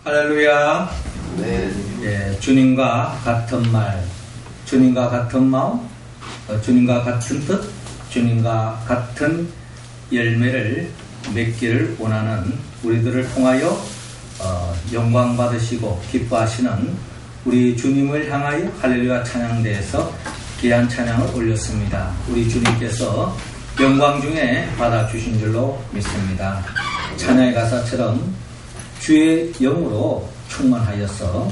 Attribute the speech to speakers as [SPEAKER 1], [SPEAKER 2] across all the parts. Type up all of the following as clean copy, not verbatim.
[SPEAKER 1] 할렐루야.
[SPEAKER 2] 네.
[SPEAKER 1] 예, 주님과 같은 말, 주님과 같은 마음, 주님과 같은 뜻, 주님과 같은 열매를 맺기를 원하는 우리들을 통하여 영광 받으시고 기뻐하시는 우리 주님을 향하여 할렐루야 찬양대에서 귀한 찬양을 올렸습니다. 우리 주님께서 영광 중에 받아주신 줄로 믿습니다. 찬양의 가사처럼 주의 영으로 충만하여서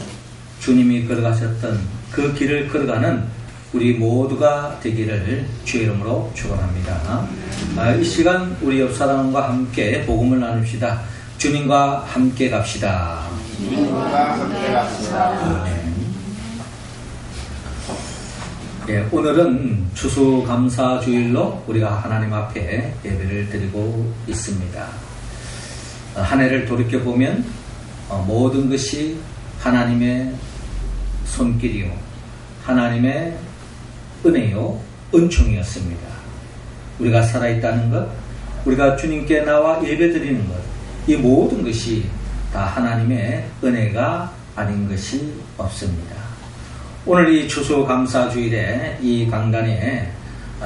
[SPEAKER 1] 주님이 걸어가셨던 그 길을 걸어가는 우리 모두가 되기를 주의 이름으로 축원합니다. 이 시간 우리 옆 사람과 함께 복음을 나눕시다. 주님과 함께 갑시다.
[SPEAKER 2] 주님과 함께 갑시다.
[SPEAKER 1] 예, 오늘은 추수감사주일로 우리가 하나님 앞에 예배를 드리고 있습니다. 한 해를 돌이켜보면 모든 것이 하나님의 손길이요, 하나님의 은혜요, 은총이었습니다. 우리가 살아있다는 것, 우리가 주님께 나와 예배드리는 것, 이 모든 것이 다 하나님의 은혜가 아닌 것이 없습니다. 오늘 이 추수감사주일에 이 강단에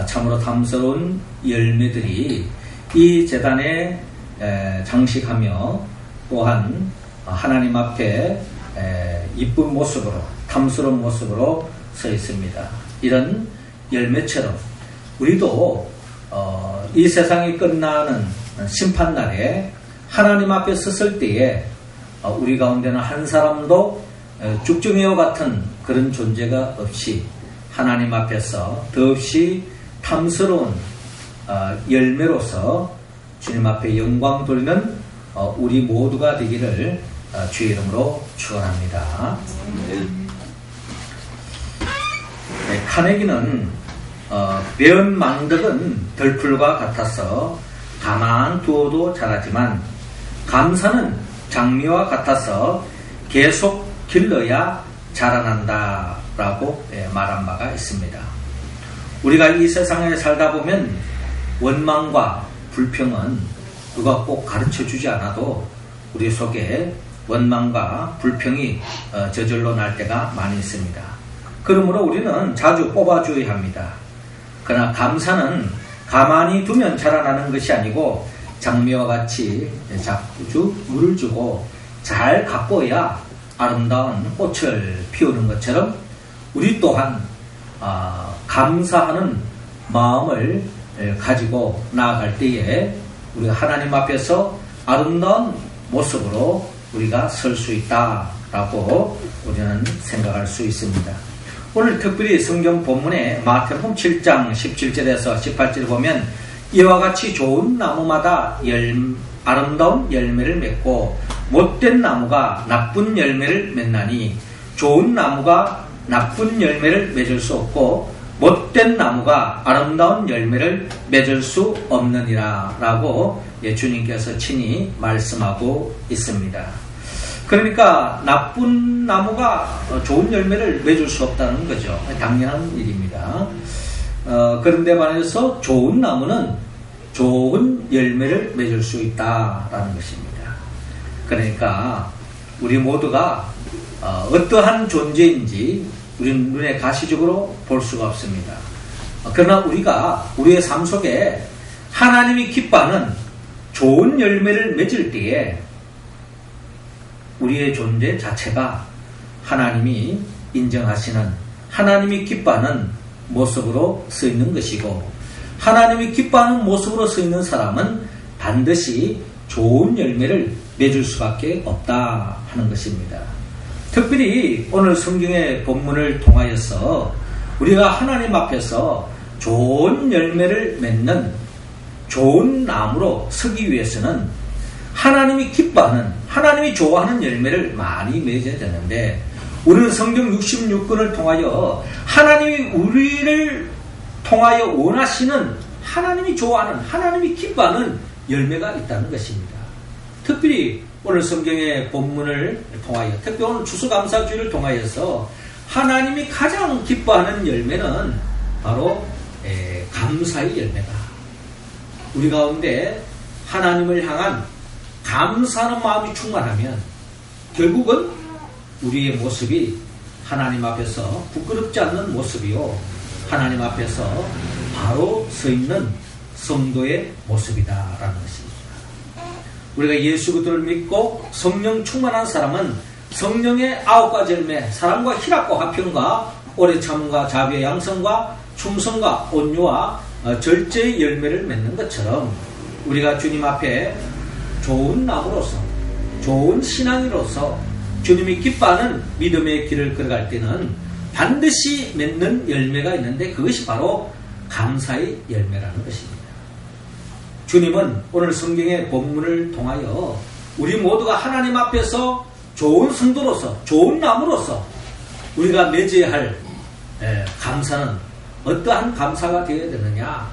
[SPEAKER 1] 참으로 탐스러운 열매들이 이 제단에 장식하며 또한 하나님 앞에 이쁜 모습으로, 탐스러운 모습으로 서 있습니다. 이런 열매처럼 우리도 이 세상이 끝나는 심판날에 하나님 앞에 섰을 때에 우리 가운데는 한 사람도 죽정이와 같은 그런 존재가 없이 하나님 앞에서 더없이 탐스러운 열매로서 주님 앞에 영광 돌리는 우리 모두가 되기를 주의 이름으로 축원합니다. 네, 카네기는 배은 망덕은 들풀과 같아서 가만 두어도 자라지만 감사는 장미와 같아서 계속 길러야 자라난다 라고 말한 바가 있습니다. 우리가 이 세상에 살다 보면 원망과 불평은 누가 꼭 가르쳐 주지 않아도 우리 속에 원망과 불평이 저절로 날 때가 많이 있습니다. 그러므로 우리는 자주 뽑아줘야 합니다. 그러나 감사는 가만히 두면 자라나는 것이 아니고 장미와 같이 자꾸 물을 주고 잘 가꿔야 아름다운 꽃을 피우는 것처럼 우리 또한 감사하는 마음을 가지고 나아갈 때에 우리가 하나님 앞에서 아름다운 모습으로 우리가 설 수 있다라고 우리는 생각할 수 있습니다. 오늘 특별히 성경 본문에 마태복음 7장 17절에서 18절을 보면 이와 같이 좋은 나무마다 아름다운 열매를 맺고 못된 나무가 나쁜 열매를 맺나니 좋은 나무가 나쁜 열매를 맺을 수 없고 못된 나무가 아름다운 열매를 맺을 수 없느니라 라고 주님께서 친히 말씀하고 있습니다. 그러니까 나쁜 나무가 좋은 열매를 맺을 수 없다는 거죠. 당연한 일입니다. 그런데 반해서 좋은 나무는 좋은 열매를 맺을 수 있다라는 것입니다. 그러니까 우리 모두가 어떠한 존재인지 우리는 눈에 가시적으로 볼 수가 없습니다. 그러나 우리가 우리의 삶 속에 하나님이 기뻐하는 좋은 열매를 맺을 때에 우리의 존재 자체가 하나님이 인정하시는, 하나님이 기뻐하는 모습으로 서 있는 것이고, 하나님이 기뻐하는 모습으로 서 있는 사람은 반드시 좋은 열매를 맺을 수밖에 없다 하는 것입니다. 특별히 오늘 성경의 본문을 통하여서 우리가 하나님 앞에서 좋은 열매를 맺는 좋은 나무로 서기 위해서는 하나님이 기뻐하는, 하나님이 좋아하는 열매를 많이 맺어야 되는데, 우리는 성경 66권을 통하여 하나님이 우리를 통하여 원하시는, 하나님이 좋아하는, 하나님이 기뻐하는 열매가 있다는 것입니다. 특별히 오늘 성경의 본문을 통하여, 특히 오늘 추수감사주일을 통하여서 하나님이 가장 기뻐하는 열매는 바로 감사의 열매다. 우리 가운데 하나님을 향한 감사하는 마음이 충만하면 결국은 우리의 모습이 하나님 앞에서 부끄럽지 않는 모습이요, 하나님 앞에서 바로 서 있는 성도의 모습이다라는 것입니다. 우리가 예수 그리스도를 믿고 성령 충만한 사람은 성령의 9가지 열매, 사랑과 희락과 화평과 오래 참음과 자비와 양성과 충성과 온유와 절제의 열매를 맺는 것처럼 우리가 주님 앞에 좋은 나무로서, 좋은 신앙이로서 주님이 기뻐하는 믿음의 길을 걸어갈 때는 반드시 맺는 열매가 있는데, 그것이 바로 감사의 열매라는 것입니다. 주님은 오늘 성경의 본문을 통하여 우리 모두가 하나님 앞에서 좋은 성도로서, 좋은 나무로서 우리가 맺어야 할 감사는 어떠한 감사가 되어야 되느냐,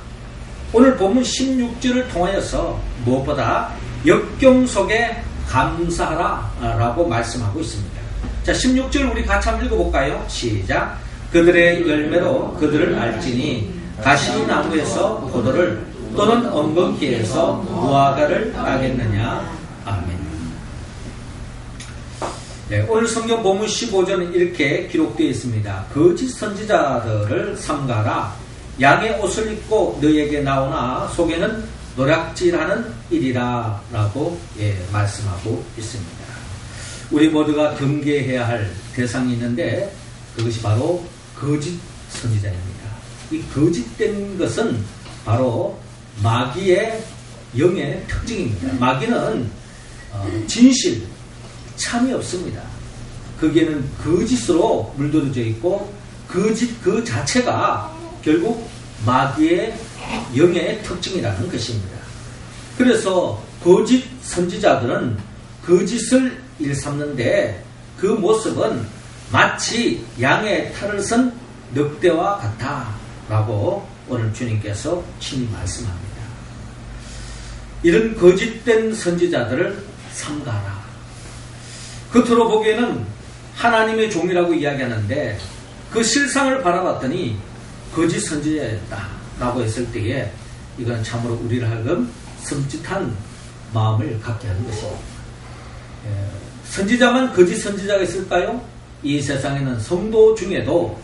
[SPEAKER 1] 오늘 본문 16절을 통하여서 무엇보다 역경 속에 감사하라 라고 말씀하고 있습니다. 자, 16절 우리 같이 한번 읽어볼까요? 시작. 그들의 열매로 그들을 알지니 가시나무에서 포도를 또는 엉겅퀴에서 무화과를 따겠느냐. 아멘. 네, 오늘 성경 본문 15절은 이렇게 기록되어 있습니다. 거짓 선지자들을 삼가라. 양의 옷을 입고 너에게 나오나 속에는 노략질하는 일이라 라고 말씀하고 있습니다. 우리 모두가 경계해야 할 대상이 있는데 그것이 바로 거짓 선지자입니다. 이 거짓된 것은 바로 마귀의 영의 특징입니다. 마귀는 진실, 참이 없습니다. 거기에는 거짓으로 물들어져 있고 거짓 그 자체가 결국 마귀의 영의 특징이라는 것입니다. 그래서 거짓 선지자들은 거짓을 일삼는데 그 모습은 마치 양의 탈을 쓴 늑대와 같다라고 오늘 주님께서 친히 말씀합니다. 이런 거짓된 선지자들을 삼가라. 겉으로 보기에는 하나님의 종이라고 이야기하는데 그 실상을 바라봤더니 거짓 선지자였다라고 했을 때에 이건 참으로 우리를 하여금 섬찟한 마음을 갖게 하는 것입니다. 선지자만 거짓 선지자가 있을까요? 이 세상에는 성도 중에도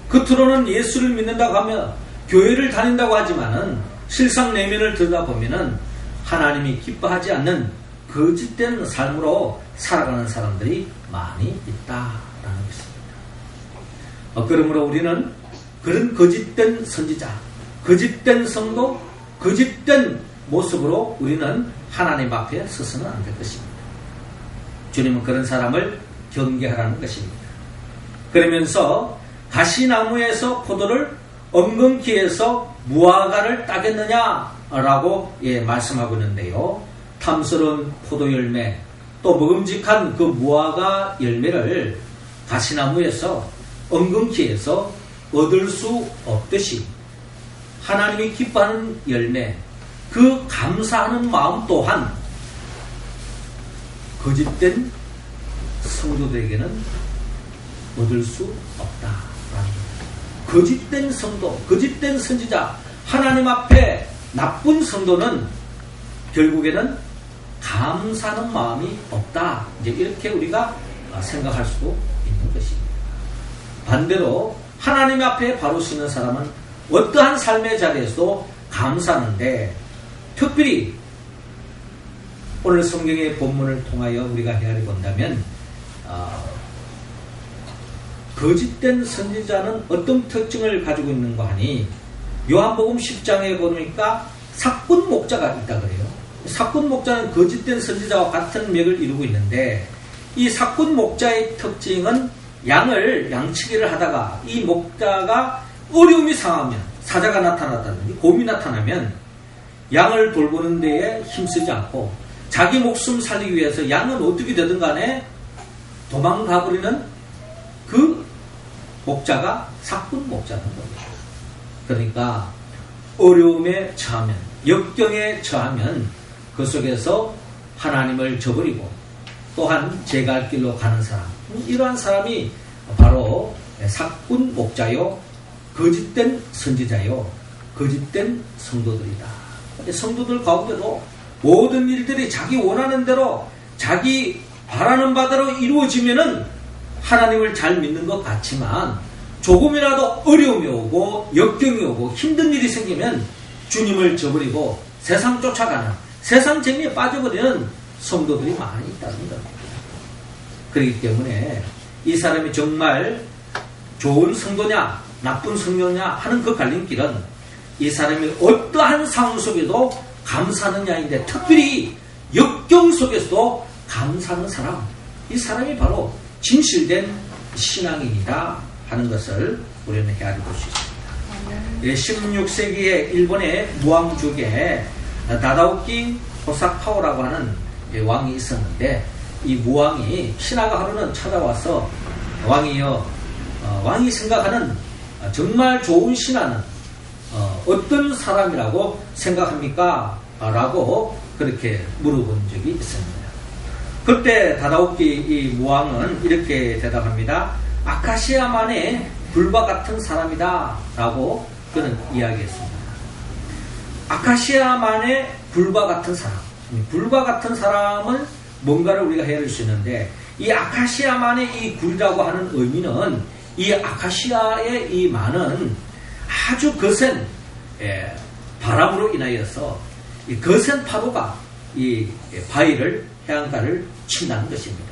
[SPEAKER 1] 겉으로는 예수를 믿는다고 하며 교회를 다닌다고 하지만은 실상 내면을 들여다보면은 하나님이 기뻐하지 않는 거짓된 삶으로 살아가는 사람들이 많이 있다라는 것입니다. 그러므로 우리는 그런 거짓된 선지자, 거짓된 성도, 거짓된 모습으로 우리는 하나님 앞에 서서는 안 될 것입니다. 주님은 그런 사람을 경계하라는 것입니다. 그러면서 가시나무에서 포도를 엉겅퀴에서 무화과를 따겠느냐라고 말씀하고 있는데요. 탐스러운 포도 열매, 또 먹음직한 그 무화과 열매를 가시나무에서 엉겅퀴에서 얻을 수 없듯이 하나님이 기뻐하는 열매, 그 감사하는 마음 또한 거짓된 성도들에게는 얻을 수 없다라는 거예요. 거짓된 성도, 거짓된 선지자, 하나님 앞에 나쁜 성도는 결국에는 감사하는 마음이 없다. 이제 이렇게 우리가 생각할 수도 있는 것입니다. 반대로 하나님 앞에 바로 서는 사람은 어떠한 삶의 자리에서도 감사하는데, 특별히 오늘 성경의 본문을 통하여 우리가 헤아려 본다면 거짓된 선지자는 어떤 특징을 가지고 있는가 하니, 요한복음 10장에 보니까 삭군 목자가 있다 그래요. 삭군 목자는 거짓된 선지자와 같은 맥을 이루고 있는데, 이 삭군 목자의 특징은 양을 양치기를 하다가 이 목자가 어려움이 상하면, 사자가 나타났다든지 곰이 나타나면 양을 돌보는 데에 힘쓰지 않고 자기 목숨 살리기 위해서 양은 어떻게 되든 간에 도망가버리는 그 목자가 삭군 목자는 겁니다. 그러니까 어려움에 처하면, 역경에 처하면 그 속에서 하나님을 저버리고 또한 제 갈 길로 가는 사람, 이러한 사람이 바로 삭군 목자요, 거짓된 선지자요, 거짓된 성도들이다. 성도들 가운데도 모든 일들이 자기 원하는 대로, 자기 바라는 바대로 이루어지면은 하나님을 잘 믿는 것 같지만 조금이라도 어려움이 오고 역경이 오고 힘든 일이 생기면 주님을 저버리고 세상 쫓아가는, 세상 재미에 빠져버리는 성도들이 많이 있다는 겁니다. 그렇기 때문에 이 사람이 정말 좋은 성도냐 나쁜 성도냐 하는 그 갈림길은 이 사람이 어떠한 상황 속에도 감사하느냐인데, 특별히 역경 속에서도 감사하는 사람, 이 사람이 바로 진실된 신앙인이다 하는 것을 우리는 헤아려 볼 수 있습니다. 16세기에 일본의 무왕 중에 다다오키 호사카오라고 하는 왕이 있었는데, 이 무왕이 신하가 하루는 찾아와서 왕이 생각하는 정말 좋은 신하는 어떤 사람이라고 생각합니까? 라고 그렇게 물어본 적이 있습니다. 그때 다다오키 이 무왕은 이렇게 대답합니다. 아카시아만의 불과 같은 사람이다 라고 그는 이야기했습니다. 아카시아만의 불과 같은 사람, 불과 같은 사람은 뭔가를 우리가 헤아릴 수 있는데, 이 아카시아만의 이 굴이라고 하는 의미는 이 아카시아의 이 만은 아주 거센 바람으로 인하여서 이 거센 파도가 이 바위를, 해안가를 친다는 것입니다.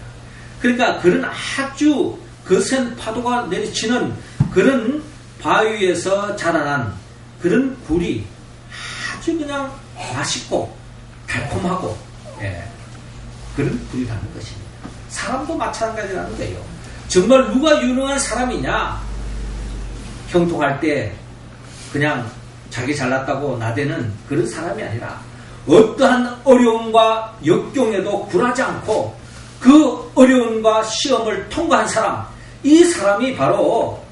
[SPEAKER 1] 그러니까 그런 아주 거센 파도가 내리치는 그런 바위에서 자라난 그런 굴이 아주 그냥 맛있고 달콤하고 그런 굴이라는 것입니다. 사람도 마찬가지라는 거예요. 정말 누가 유능한 사람이냐? 형통할 때 그냥 자기 잘났다고 나대는 그런 사람이 아니라 어떠한 어려움과 역경에도 굴하지 않고 그 어려움과 시험을 통과한 사람, 이 사람이 바로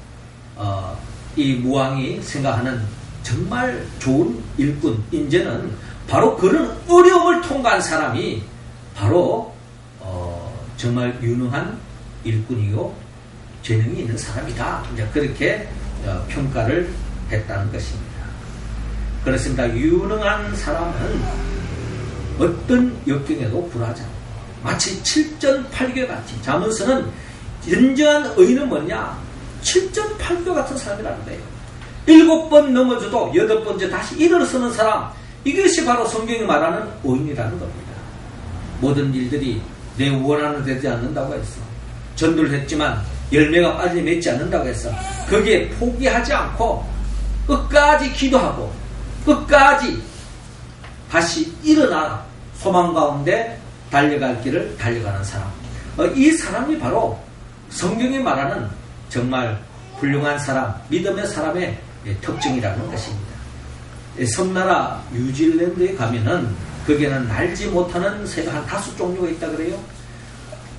[SPEAKER 1] 이 무왕이 생각하는 정말 좋은 일꾼, 인재는 바로 그런 어려움을 통과한 사람이 바로 정말 유능한 일꾼이요 재능이 있는 사람이다. 이제 그렇게 평가를 했다는 것입니다. 그렇습니다. 유능한 사람은 어떤 역경에도 굴하지 않고 마치 7전8교 같이, 잠언서는 진정한 의인은 뭐냐? 7전8교 같은 사람이라는 거예요. 7번 넘어져도 8번째 다시 일어서는 사람, 이것이 바로 성경이 말하는 의인이라는 겁니다. 모든 일들이 내 원하는 대로 되지 않는다고 했어. 전도를 했지만 열매가 빨리 맺지 않는다고 했어. 거기에 포기하지 않고 끝까지 기도하고 끝까지 다시 일어나 소망 가운데 달려갈 길을 달려가는 사람, 이 사람이 바로 성경이 말하는 정말 훌륭한 사람, 믿음의 사람의 특징이라는 것입니다. 섬나라 뉴질랜드에 가면은 거기에는 날지 못하는 새가 한 5종류가 있다 그래요.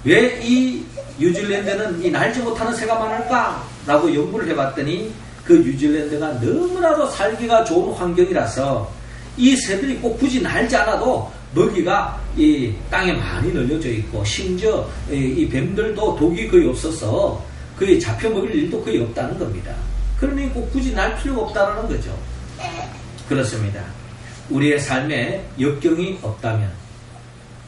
[SPEAKER 1] 왜 이 뉴질랜드는 이 날지 못하는 새가 많을까? 라고 연구를 해봤더니 그 뉴질랜드가 너무나도 살기가 좋은 환경이라서 이 새들이 꼭 굳이 날지 않아도 먹이가 이 땅에 많이 널려져 있고, 심지어 이 뱀들도 독이 거의 없어서 거의 잡혀 먹일 일도 거의 없다는 겁니다. 그러니 꼭 굳이 날 필요가 없다는 거죠. 그렇습니다. 우리의 삶에 역경이 없다면,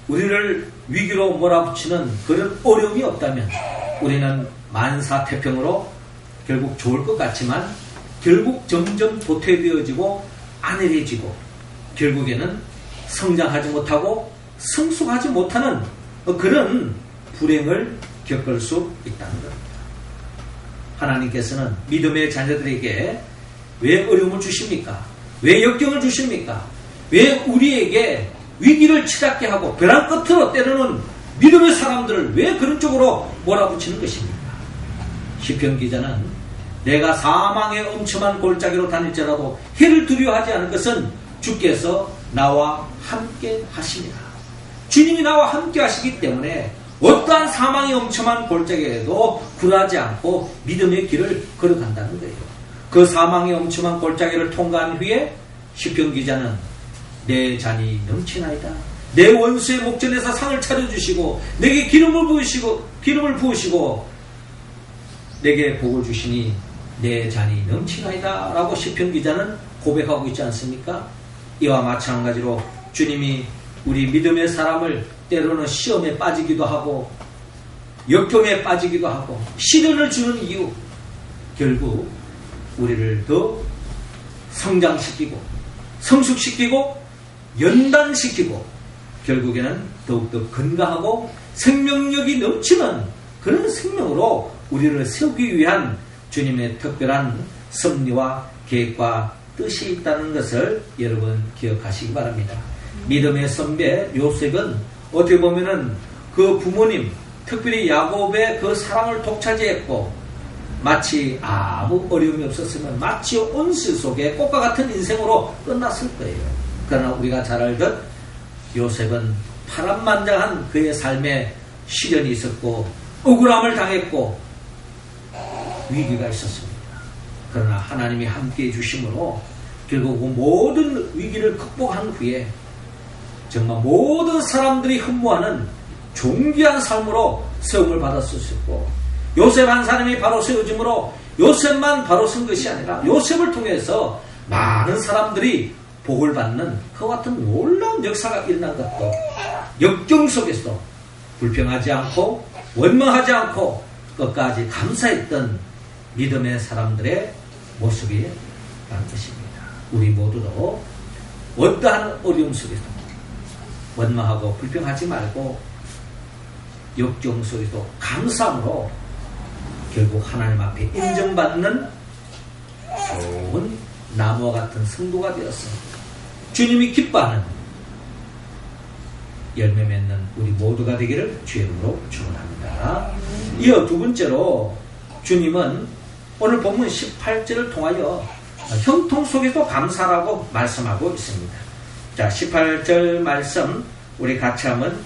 [SPEAKER 1] 우리를 위기로 몰아붙이는 그런 어려움이 없다면 우리는 만사태평으로 결국 좋을 것 같지만 결국 점점 도태되어지고 안일해지고 결국에는 성장하지 못하고 성숙하지 못하는 그런 불행을 겪을 수 있다는 겁니다. 하나님께서는 믿음의 자녀들에게 왜 어려움을 주십니까? 왜 역경을 주십니까? 왜 우리에게 위기를 치닫게 하고 벼랑 끝으로 때려는 믿음의 사람들을 왜 그런 쪽으로 몰아붙이는 것입니까? 시편 기자는 내가 사망의 엄청한 골짜기로 다닐지라도 해를 두려워하지 않을 것은 주께서 나와 함께 하십니다. 주님이 나와 함께 하시기 때문에 어떠한 사망의 엄청한 골짜기에도 굴하지 않고 믿음의 길을 걸어간다는 거예요. 그 사망의 엄청한 골짜기를 통과한 후에 시편 기자는 내 잔이 넘치나이다. 내 원수의 목전에서 상을 차려주시고 내게 기름을 부으시고 내게 복을 주시니 내 잔이 넘치나이다 라고 시편 기자는 고백하고 있지 않습니까? 이와 마찬가지로 주님이 우리 믿음의 사람을 때로는 시험에 빠지기도 하고 역경에 빠지기도 하고 시련을 주는 이유, 결국 우리를 더 성장시키고 성숙시키고 연단시키고 결국에는 더욱더 건강하고 생명력이 넘치는 그런 생명으로 우리를 세우기 위한 주님의 특별한 섭리와 계획과 뜻이 있다는 것을 여러분 기억하시기 바랍니다. 믿음의 선배 요셉은 어떻게 보면은 그 부모님, 특별히 야곱의 그 사랑을 독차지했고 마치 아무 어려움이 없었으면 마치 온실 속에 꽃과 같은 인생으로 끝났을 거예요. 그러나 우리가 잘 알듯 요셉은 파란만장한 그의 삶에 시련이 있었고 억울함을 당했고 위기가 있었습니다. 그러나 하나님이 함께해 주심으로 결국 모든 위기를 극복한 후에 정말 모든 사람들이 흠모하는 존귀한 삶으로 세움을 받았었고 요셉 한 사람이 바로 세워짐으로 요셉만 바로 쓴 것이 아니라 요셉을 통해서 많은 사람들이 복을 받는 그와 같은 놀라운 역사가 일어난 것도 역경 속에서도 불평하지 않고 원망하지 않고 끝까지 감사했던 믿음의 사람들의 모습이라는 것입니다. 우리 모두도 어떠한 어려움 속에서 원망하고 불평하지 말고 역경 속에서 감사함으로 결국 하나님 앞에 인정받는 좋은 나무와 같은 성도가 되어서 주님이 기뻐하는 열매 맺는 우리 모두가 되기를 주의 이름으로 축원합니다. 이어 두 번째로 주님은 오늘 본문 18절을 통하여 형통 속에도 감사라고 말씀하고 있습니다. 자, 18절 말씀 우리 같이 한번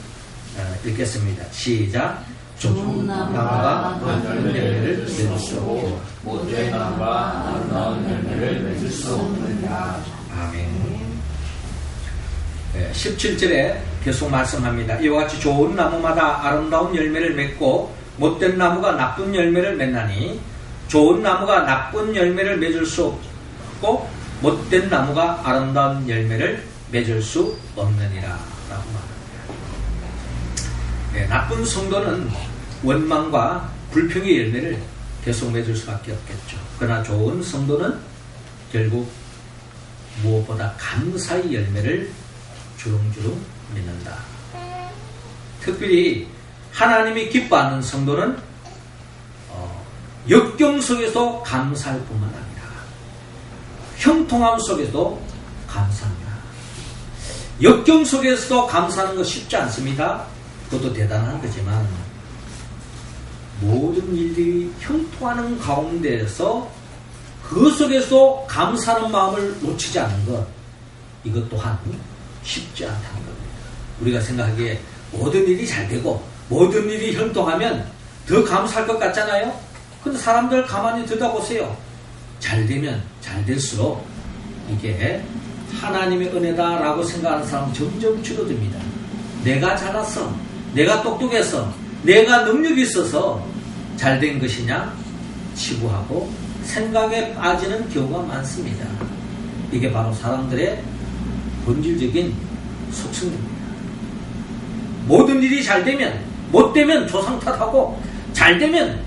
[SPEAKER 1] 읽겠습니다. 시작. 좋은 나무가 아름다운 열매를 맺을 수 없고
[SPEAKER 2] 못된 나무가 아름다운 열매를 맺을 수 없느니라.
[SPEAKER 1] 아멘. 17절에 계속 말씀합니다. 이와 같이 좋은 나무마다 아름다운 열매를 맺고 못된 나무가 나쁜 열매를 맺나니 좋은 나무가 나쁜 열매를 맺을 수 없고 못된 나무가 아름다운 열매를 맺을 수 없느니라 라고 말합니다. 나쁜 성도는 원망과 불평의 열매를 계속 맺을 수밖에 없겠죠. 그러나 좋은 성도는 결국 무엇보다 감사의 열매를 주렁주렁 맺는다. 특별히 하나님이 기뻐하는 성도는 역경 속에서 감사할 뿐만 아니라 형통함 속에서도 감사합니다. 역경 속에서도 감사하는 거 쉽지 않습니다. 그것도 대단한 거지만 모든 일들이 형통하는 가운데에서 그 속에서 감사하는 마음을 놓치지 않는 것, 이것 또한 쉽지 않다는 겁니다. 우리가 생각하기에 모든 일이 잘 되고 모든 일이 형통하면 더 감사할 것 같잖아요. 근데 사람들 가만히 들여다보세요. 잘 되면 잘 될수록 이게 하나님의 은혜다라고 생각하는 사람은 점점 줄어듭니다. 내가 잘났어, 내가 똑똑해서, 내가 능력이 있어서 잘 된 것이냐 치부하고 생각에 빠지는 경우가 많습니다. 이게 바로 사람들의 본질적인 속성입니다. 모든 일이 잘 되면, 못 되면 조상 탓하고, 잘 되면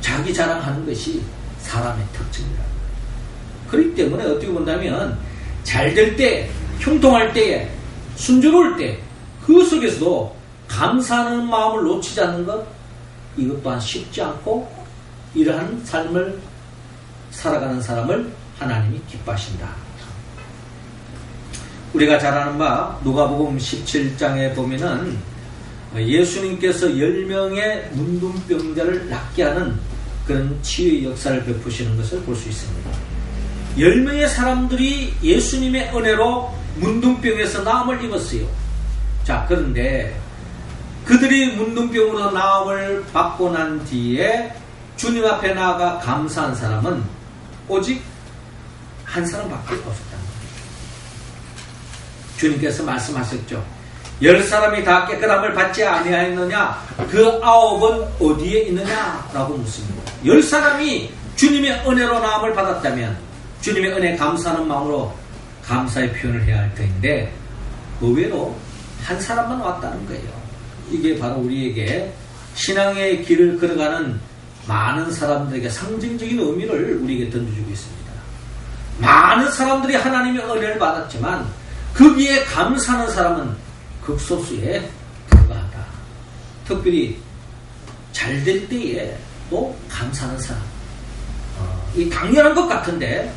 [SPEAKER 1] 자기 자랑하는 것이 사람의 특징이라는 거예요. 그렇기 때문에 어떻게 본다면 잘 될 때, 형통할 때에, 순조로울 때 그 속에서도 감사하는 마음을 놓치지 않는 것, 이것 또한 쉽지 않고 이러한 삶을 살아가는 사람을 하나님이 기뻐하신다. 우리가 잘 아는 바 누가복음 17장에 보면은 예수님께서 10명의 문둥병자를 낫게 하는 그런 치유의 역사를 베푸시는 것을 볼 수 있습니다. 10명의 사람들이 예수님의 은혜로 문둥병에서 나음을 입었어요. 자, 그런데 그들이 문둥병으로 나음을 받고 난 뒤에 주님 앞에 나아가 감사한 사람은 오직 한 사람밖에 없었다는 거예요. 주님께서 말씀하셨죠. 10사람이 다 깨끗함을 받지 아니하였느냐? 그 9은 어디에 있느냐? 라고 묻습니다. 10사람이 주님의 은혜로 나음을 받았다면 주님의 은혜 감사하는 마음으로 감사의 표현을 해야 할 터인데 의외로 한 사람만 왔다는 거예요. 이게 바로 우리에게 신앙의 길을 걸어가는 많은 사람들에게 상징적인 의미를 우리에게 던져주고 있습니다. 많은 사람들이 하나님의 은혜를 받았지만 거기에 감사하는 사람은 극소수에 불과하다. 특별히 잘 될 때에 또 감사하는 사람. 이 당연한 것 같은데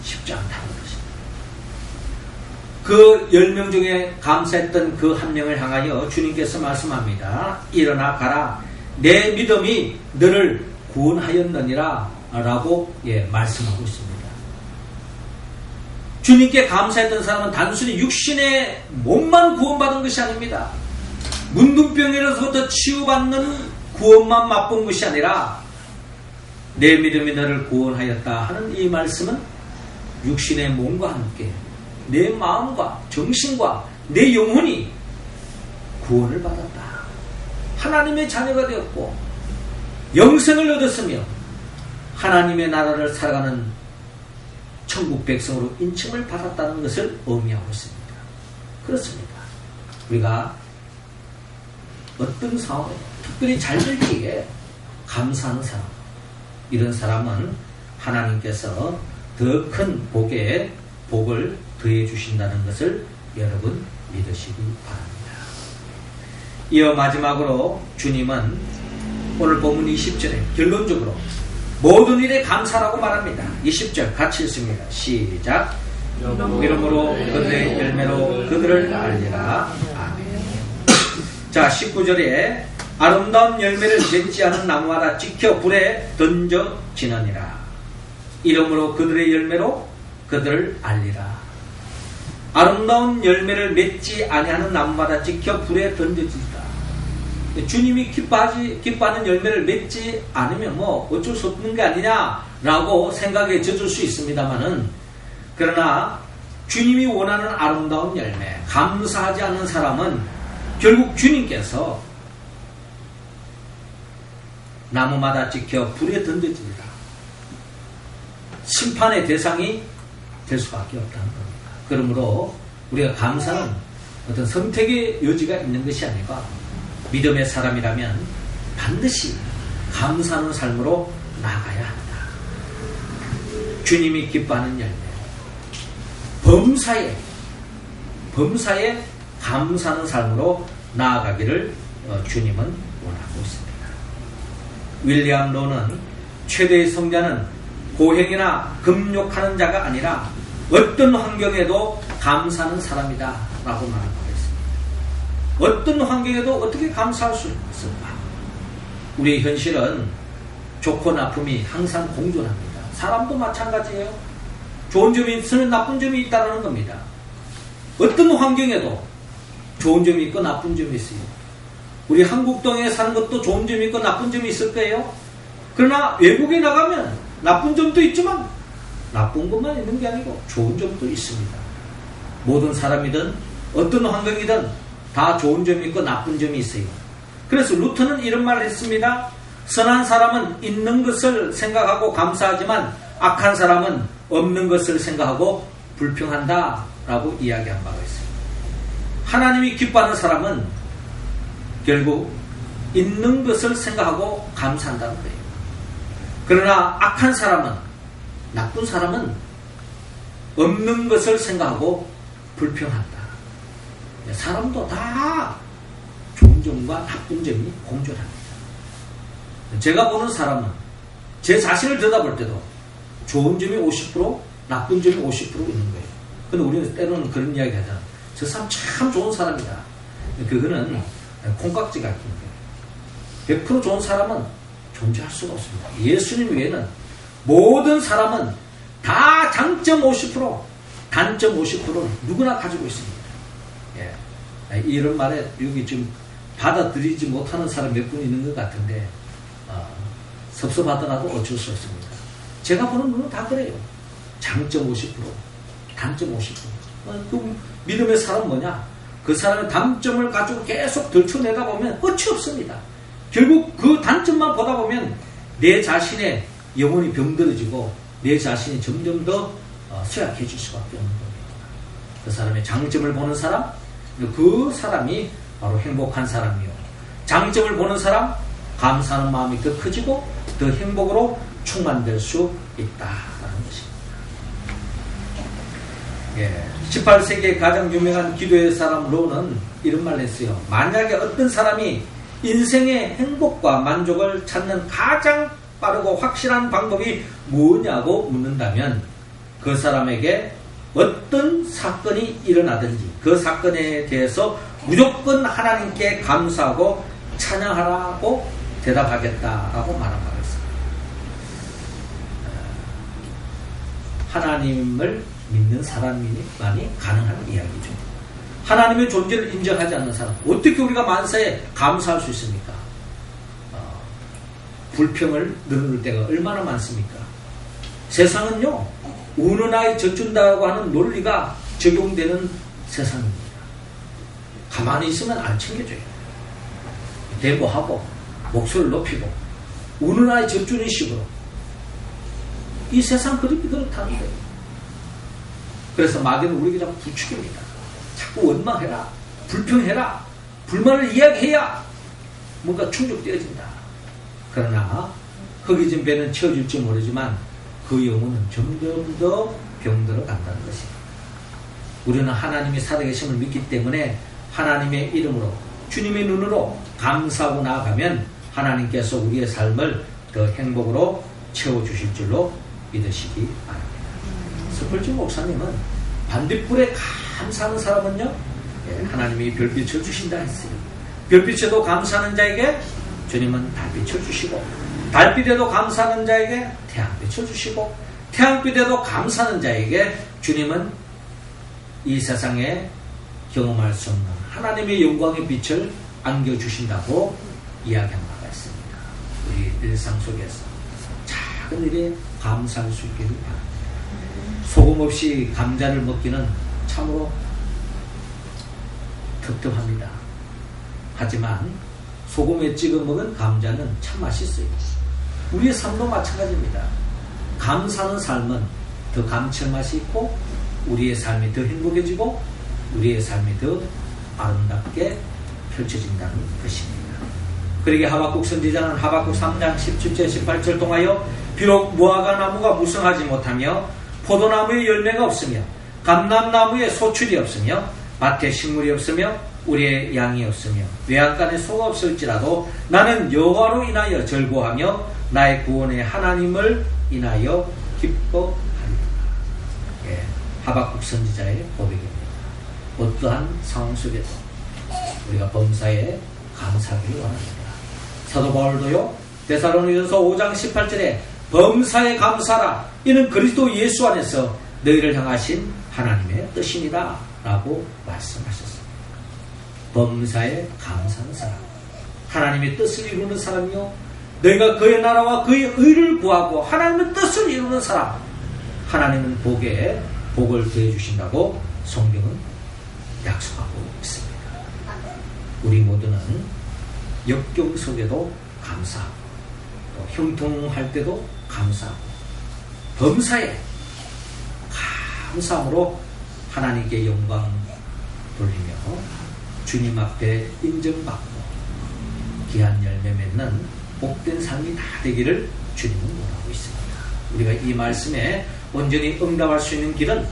[SPEAKER 1] 쉽지 않다는 것입니다. 그 10명 중에 감사했던 그 한 명을 향하여 주님께서 말씀합니다. 일어나 가라. 내 믿음이 너를 구원하였느니라 라고 말씀하고 있습니다. 주님께 감사했던 사람은 단순히 육신의 몸만 구원받은 것이 아닙니다. 문둥병에로부터 치유받는 구원만 맛본 것이 아니라 내 믿음이 너를 구원하였다 하는 이 말씀은 육신의 몸과 함께 내 마음과 정신과 내 영혼이 구원을 받았다. 하나님의 자녀가 되었고 영생을 얻었으며 하나님의 나라를 살아가는 천국 백성으로 인칭을 받았다는 것을 의미하고 있습니다. 그렇습니다. 우리가 어떤 상황에 특별히 잘 될 때에 감사하는 사람, 이런 사람은 하나님께서 더 큰 복을 더해 주신다는 것을 여러분 믿으시기 바랍니다. 이어 마지막으로 주님은 오늘 본문 20절에 결론적으로 모든 일에 감사라고 말합니다. 20절 같이 읽습니다. 시작. 이러므로 그들의 열매로 그들을 알리라. 아멘. 자, 19절에 아름다운 열매를 맺지 않은 나무마다 찍혀 불에 던져지느니라. 이러므로 그들의 열매로 그들을 알리라. 아름다운 열매를 맺지 아니하는 나무마다 찍혀 불에 던져진다. 주님이 기뻐하는 열매를 맺지 않으면 뭐 어쩔 수 없는 게 아니냐라고 생각에 젖을 수 있습니다만은, 그러나 주님이 원하는 아름다운 열매, 감사하지 않는 사람은 결국 주님께서 나무마다 찍혀 불에 던져진다. 심판의 대상이 될 수밖에 없다는 겁니다. 그러므로 우리가 감사는 어떤 선택의 여지가 있는 것이 아니라 믿음의 사람이라면 반드시 감사하는 삶으로 나아가야 한다. 주님이 기뻐하는 열매, 범사에 감사하는 삶으로 나아가기를 주님은 원하고 있습니다. 윌리엄 로는 최대의 성자는 고행이나 금욕하는 자가 아니라 어떤 환경에도 감사하는 사람이다 라고 말하고 있습니다. 어떤 환경에도 어떻게 감사할 수 있을까? 우리의 현실은 좋고 나쁨이 항상 공존합니다. 사람도 마찬가지예요. 좋은 점이 있으면 나쁜 점이 있다는 겁니다. 어떤 환경에도 좋은 점이 있고 나쁜 점이 있어요. 우리 한국 땅에 사는 것도 좋은 점이 있고 나쁜 점이 있을 거예요. 그러나 외국에 나가면 나쁜 점도 있지만 나쁜 것만 있는 게 아니고 좋은 점도 있습니다. 모든 사람이든 어떤 환경이든 다 좋은 점이 있고 나쁜 점이 있어요. 그래서 루터는 이런 말을 했습니다. 선한 사람은 있는 것을 생각하고 감사하지만 악한 사람은 없는 것을 생각하고 불평한다 라고 이야기한 바가 있습니다. 하나님이 기뻐하는 사람은 결국 있는 것을 생각하고 감사한다는 거예요. 그러나 악한 사람은, 나쁜 사람은 없는 것을 생각하고 불평한다. 사람도 다 좋은 점과 나쁜 점이 공존합니다. 제가 보는 사람은 제 자신을 들여다볼 때도 좋은 점이 50%, 나쁜 점이 50% 있는 거예요. 근데 우리는 때로는 그런 이야기 하잖아. 저 사람 참 좋은 사람이다. 그거는 콩깍지 같은 거예요. 100% 좋은 사람은 존재할 수가 없습니다. 예수님 외에는 모든 사람은 다 장점 50%, 단점 50%는 누구나 가지고 있습니다. 예. 이런 말에 여기 좀 받아들이지 못하는 사람 몇 분 있는 것 같은데, 섭섭하더라도 어쩔 수 없습니다. 제가 보는 분은 다 그래요. 장점 50%, 단점 50%. 그 믿음의 사람은 뭐냐? 그 사람의 단점을 가지고 계속 들춰내다 보면 끝이 없습니다. 결국 그 단점만 보다 보면 내 자신의 영혼이 병들어지고 내 자신이 점점 더 쇠약해질 수밖에 없는 겁니다. 그 사람의 장점을 보는 사람, 그 사람이 바로 행복한 사람이요. 장점을 보는 사람, 감사하는 마음이 더 커지고 더 행복으로 충만될 수 있다라는 것입니다. 예, 18세기의 가장 유명한 기도의 사람 로는 이런 말을 했어요. 만약에 어떤 사람이 인생의 행복과 만족을 찾는 가장 빠르고 확실한 방법이 뭐냐고 묻는다면 그 사람에게 어떤 사건이 일어나든지 그 사건에 대해서 무조건 하나님께 감사하고 찬양하라고 대답하겠다라고 말한 바가 있습니다. 하나님을 믿는 사람만이 가능한 이야기죠. 하나님의 존재를 인정하지 않는 사람, 어떻게 우리가 만사에 감사할 수 있습니까? 불평을 누를 때가 얼마나 많습니까? 세상은요, 우는 아이 젖준다고 하는 논리가 적용되는 세상입니다. 가만히 있으면 안 챙겨줘요. 대모하고 목소리를 높이고 우는 아이 젖주는 식으로 이 세상 그림이 그렇다는 거예요. 그래서 마귀는 우리에게 자꾸 부추깁니다. 자꾸 원망해라, 불평해라, 불만을 이야기해야 뭔가 충족되어진다. 그러나 허기진 배는 채워줄지 모르지만 그 영혼은 점점 더 병들어 간다는 것입니다. 우리는 하나님이 살아계심을 믿기 때문에 하나님의 이름으로 주님의 눈으로 감사하고 나아가면 하나님께서 우리의 삶을 더 행복으로 채워주실 줄로 믿으시기 바랍니다. 스펄지 목사님은 반딧불에 감사하는 사람은요, 하나님이 별빛을 주신다 했어요. 별빛에도 감사하는 자에게 주님은 달빛을 주시고, 달빛에도 감사하는 자에게 태양빛을 주시고, 태양빛에도 감사하는 자에게 주님은 이 세상에 경험할 수 없는 하나님의 영광의 빛을 안겨주신다고 이야기한 바가 있습니다. 우리 일상 속에서 작은 일에 감사할 수 있기를 바랍니다. 소금 없이 감자를 먹기는 참으로 텁텁합니다. 하지만 소금에 찍어 먹은 감자는 참 맛있어요. 우리의 삶도 마찬가지입니다. 감사하는 삶은 더 감칠맛이 있고 우리의 삶이 더 행복해지고 우리의 삶이 더 아름답게 펼쳐진다는 것입니다. 그러기에 하박국 선지자는 하박국 3장 17절 18절 통하여 비록 무화과 나무가 무성하지 못하며 포도나무에 열매가 없으며 감람나무에 소출이 없으며 밭에 식물이 없으며 우리의 양이 없으며 외양간에 소가 없을지라도 나는 여호와로 인하여 즐거워하며 나의 구원의 하나님을 인하여 기뻐하리라. 예, 하박국 선지자의 고백입니다. 어떠한 상황 속에도 우리가 범사에 감사하기를 원합니다. 사도 바울도요, 데살로니가서 5장 18절에 범사에 감사라, 이는 그리스도 예수 안에서 너희를 향하신 하나님의 뜻이니라 라고 말씀하셨습니다. 범사에 감사하는 사람, 하나님의 뜻을 이루는 사람이요, 너희가 그의 나라와 그의 의를 구하고 하나님의 뜻을 이루는 사람, 하나님은 복을 더해주신다고 성경은 약속하고 있습니다. 우리 모두는 역경 속에도 감사하고 또 형통할 때도 감사하고 범사에 감사함으로 하나님께 영광 돌리며 주님 앞에 인정받고 귀한 열매 맺는 복된 삶이 다 되기를 주님은 원하고 있습니다. 우리가 이 말씀에 온전히 응답할 수 있는 길은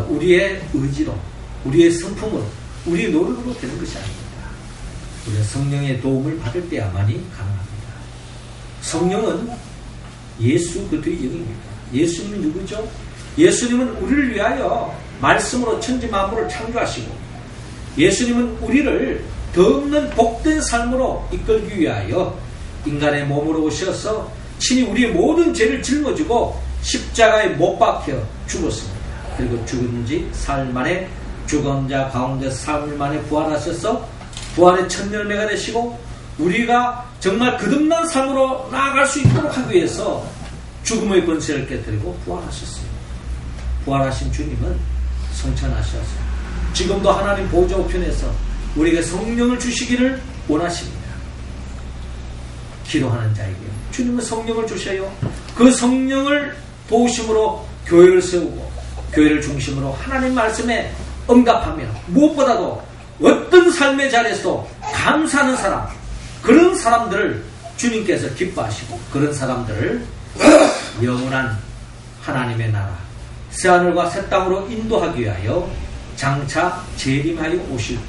[SPEAKER 1] 우리의 의지로, 우리의 성품으로, 우리의 노력으로 되는 것이 아닙니다. 우리는 성령의 도움을 받을 때야만이 가능합니다. 성령은 예수 그리스도의 영입니다. 예수님은 누구죠? 예수님은 우리를 위하여 말씀으로 천지 만물을 창조하시고 예수님은 우리를 더 없는 복된 삶으로 이끌기 위하여 인간의 몸으로 오셔서 친히 우리의 모든 죄를 짊어지고 십자가에 못 박혀 죽었습니다. 그리고 죽은 지 사흘 만에 죽은 자 가운데 사흘 만에 부활하셔서 부활의 첫 열매가 되시고 우리가 정말 거듭난 삶으로 나아갈 수 있도록 하기 위해서 죽음의 권세를 깨뜨리고 부활하셨어요. 부활하신 주님은 성천하셔서 지금도 하나님 보좌 우편에서 우리에게 성령을 주시기를 원하십니다. 기도하는 자에게 주님은 성령을 주셔요. 그 성령을 도우심으로 교회를 세우고 교회를 중심으로 하나님 말씀에 응답하며 무엇보다도 어떤 삶의 자리에서도 감사하는 사람, 그런 사람들을 주님께서 기뻐하시고 그런 사람들을 영원한 하나님의 나라 새하늘과 새 땅으로 인도하기 위하여 장차 재림하여 오실 분,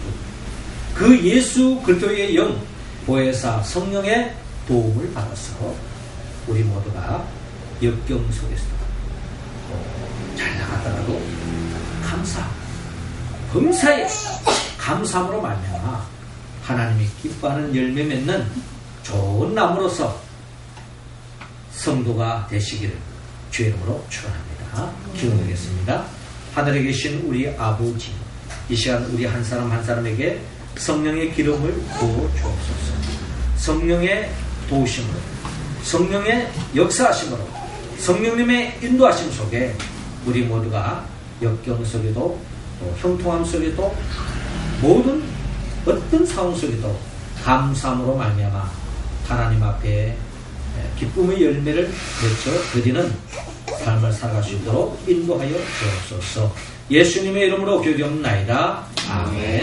[SPEAKER 1] 그 예수 그리스도의 영 보혜사 성령의 도움을 받아서 우리 모두가 역경 속에서 잘 나가더라도 감사하고 범사에 감사함으로 말미암아 하나님이 기뻐하는 열매 맺는 좋은 나무로서 성도가 되시기를 주의 이름으로 축원합니다. 기도드리겠습니다. 하늘에 계신 우리 아버지, 이 시간 우리 한 사람 한 사람에게 성령의 기름을 부어 주옵소서. 성령의 도우심으로, 성령의 역사하심으로, 성령님의 인도하심 속에 우리 모두가 역경 속에도 또 형통함 속에도 모든 어떤 상황 속에도 감사함으로 말미암아 하나님 앞에 기쁨의 열매를 맺어 드리는 삶을 살아갈 수 있도록 인도하여 주옵소서. 예수님의 이름으로 기도하옵나이다. 아멘.